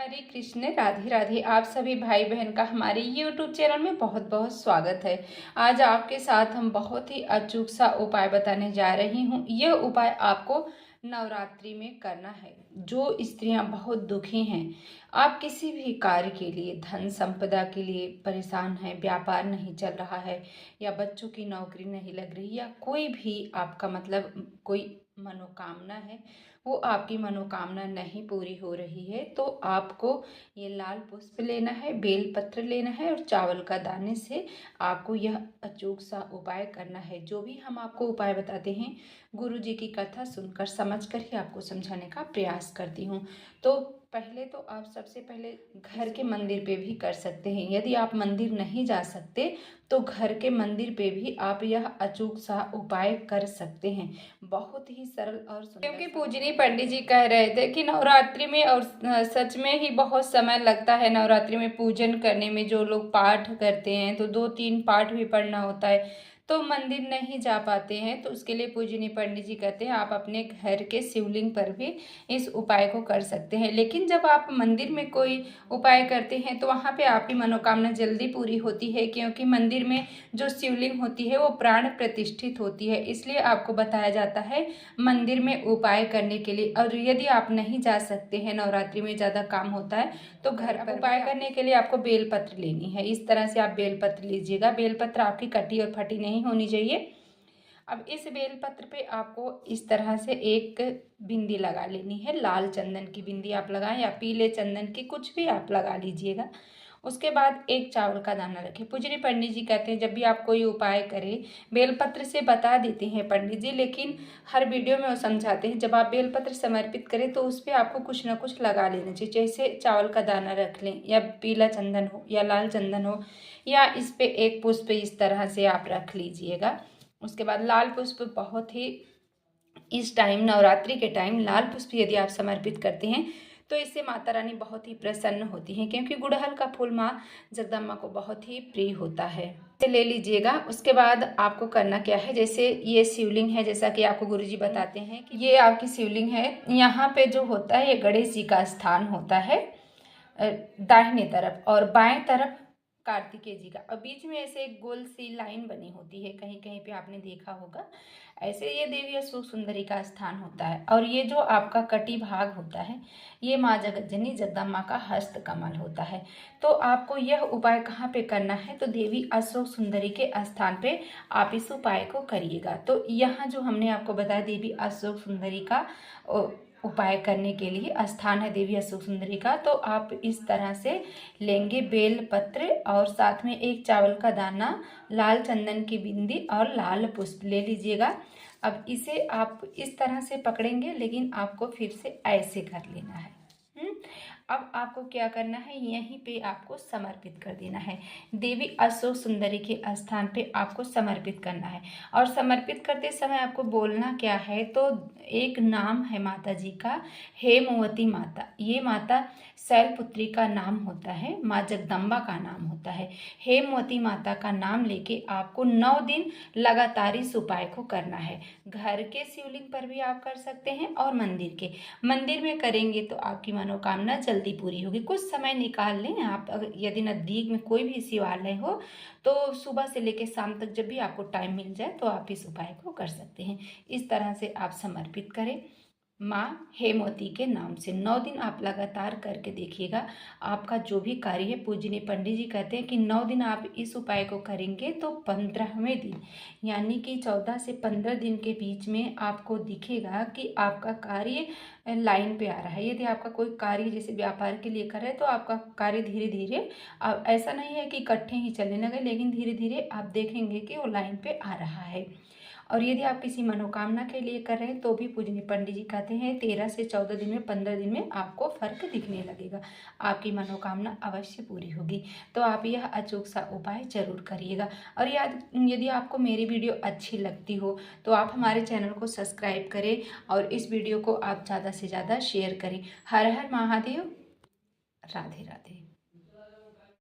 हरे कृष्ण, राधे राधे। आप सभी भाई बहन का हमारे YouTube चैनल में बहुत बहुत स्वागत है। आज आपके साथ हम बहुत ही अचूक सा उपाय बताने जा रही हूँ। यह उपाय आपको नवरात्रि में करना है। जो स्त्रियां बहुत दुखी हैं, आप किसी भी कार्य के लिए, धन संपदा के लिए परेशान हैं, व्यापार नहीं चल रहा है या बच्चों की नौकरी नहीं लग रही या कोई भी आपका मतलब कोई मनोकामना है, वो आपकी मनोकामना नहीं पूरी हो रही है, तो आपको ये लाल पुष्प लेना है, बेल पत्र लेना है और चावल का दाने से आपको यह अचूक सा उपाय करना है। जो भी हम आपको उपाय बताते हैं, गुरु जी की कथा सुनकर समझकर ही आपको समझाने का प्रयास करती हूँ। तो पहले तो आप सबसे पहले घर के मंदिर पे भी कर सकते हैं। यदि आप मंदिर नहीं जा सकते तो घर के मंदिर पे भी आप यह अचूक सा उपाय कर सकते हैं। बहुत ही सरल और सुंदर। क्योंकि पूजनी पंडित जी कह रहे थे कि नवरात्रि में, और सच में ही बहुत समय लगता है नवरात्रि में पूजन करने में। जो लोग पाठ करते हैं तो 2-3 पाठ भी पढ़ना होता है, तो मंदिर नहीं जा पाते हैं, तो उसके लिए पूजनी पंडित जी कहते हैं आप अपने घर के शिवलिंग पर भी इस उपाय को कर सकते हैं। लेकिन जब आप मंदिर में कोई उपाय करते हैं तो वहाँ पे आपकी मनोकामना जल्दी पूरी होती है, क्योंकि मंदिर में जो शिवलिंग होती है वो प्राण प्रतिष्ठित होती है। इसलिए आपको बताया जाता है मंदिर में उपाय करने के लिए। और यदि आप नहीं जा सकते हैं, नवरात्रि में ज़्यादा काम होता है, तो घर पर उपाय करने के लिए आपको बेलपत्र लेनी है। इस तरह से आप बेलपत्र लीजिएगा। बेलपत्र आपकी कटी और फटी नहीं होनी चाहिए। अब इस बेलपत्र पे आपको इस तरह से एक बिंदी लगा लेनी है। लाल चंदन की बिंदी आप लगाएं या पीले चंदन की, कुछ भी आप लगा लीजिएगा। उसके बाद एक चावल का दाना रखें। पूजनी पंडित जी कहते हैं जब भी आप कोई उपाय करें, बेलपत्र से बता देते हैं पंडित जी, लेकिन हर वीडियो में वो समझाते हैं जब आप बेलपत्र समर्पित करें तो उस पर आपको कुछ ना कुछ लगा लेना चाहिए। जैसे चावल का दाना रख लें, या पीला चंदन हो या लाल चंदन हो, या इस पर एक पुष्प इस तरह से आप रख लीजिएगा। उसके बाद लाल पुष्प बहुत ही, इस टाइम नवरात्रि के टाइम लाल पुष्प यदि आप समर्पित करते हैं तो इससे माता रानी बहुत ही प्रसन्न होती हैं, क्योंकि गुड़हल का फूल माँ जगदम्बा को बहुत ही प्रिय होता है। इसे ले लीजिएगा। उसके बाद आपको करना क्या है, जैसे ये शिवलिंग है, जैसा कि आपको गुरुजी बताते हैं कि ये आपकी शिवलिंग है। यहाँ पे जो होता है ये गणेश जी का स्थान होता है दाहिने तरफ, और बाएं तरफ कार्तिकेय जी का, और बीच में ऐसे एक गोल सी लाइन बनी होती है, कहीं कहीं पे आपने देखा होगा। ऐसे ये देवी अशोक सुंदरी का स्थान होता है। और ये जो आपका कटी भाग होता है, ये माँ जगज्जनी जगदम्बा का हस्त कमल होता है। तो आपको यह उपाय कहाँ पे करना है, तो देवी अशोक सुंदरी के स्थान पे आप इस उपाय को करिएगा। तो यहाँ जो हमने आपको बताया देवी अशोक सुंदरी का उपाय करने के लिए स्थान है देवी अशोक सुंदरी का, तो आप इस तरह से लेंगे बेल पत्र और साथ में एक चावल का दाना, लाल चंदन की बिंदी और लाल पुष्प ले लीजिएगा। अब इसे आप इस तरह से पकड़ेंगे, लेकिन आपको फिर से ऐसे कर लेना है। अब आपको क्या करना है, यहीं पे आपको समर्पित कर देना है। देवी अशोक सुंदरी के स्थान पे आपको समर्पित करना है। और समर्पित करते समय आपको बोलना क्या है, तो एक नाम है माता जी का, हेमवती माता। ये माता शैलपुत्री का नाम होता है, माँ जगदम्बा का नाम होता है। हेमवती माता का नाम लेके आपको 9 दिन लगातार इस उपाय को करना है। घर के शिवलिंग पर भी आप कर सकते हैं और मंदिर में करेंगे तो आपकी मनोकामना जल्दी पूरी होगी। कुछ समय निकाल लें आप। अगर यदि नज़दीक में कोई भी शिवालय हो तो सुबह से लेकर शाम तक जब भी आपको टाइम मिल जाए तो आप इस उपाय को कर सकते हैं। इस तरह से आप समर्पित करें माँ हेमवती के नाम से। 9 दिन आप लगातार करके देखिएगा। आपका जो भी कार्य है, पूजनीय पंडित जी कहते हैं कि 9 दिन आप इस उपाय को करेंगे तो 15वें दिन, यानी कि 14 से 15 दिन के बीच में आपको दिखेगा कि आपका कार्य लाइन पे आ रहा है। यदि आपका कोई कार्य जैसे व्यापार के लिए कर रहे हैं तो आपका कार्य धीरे धीरे, अब ऐसा नहीं है कि इकट्ठे ही चलने लगे, लेकिन धीरे धीरे आप देखेंगे कि वो लाइन पे आ रहा है। और यदि आप किसी मनोकामना के लिए कर रहे हैं तो भी पूजनीय पंडित जी कहते हैं 13 से 14 दिन में, 15 दिन में आपको फर्क दिखने लगेगा, आपकी मनोकामना अवश्य पूरी होगी। तो आप यह अचूक सा उपाय जरूर करिएगा। और यदि आपको मेरी वीडियो अच्छी लगती हो तो आप हमारे चैनल को सब्सक्राइब करें और इस वीडियो को आप ज़्यादा से ज़्यादा शेयर करें। हर हर महादेव, राधे राधे।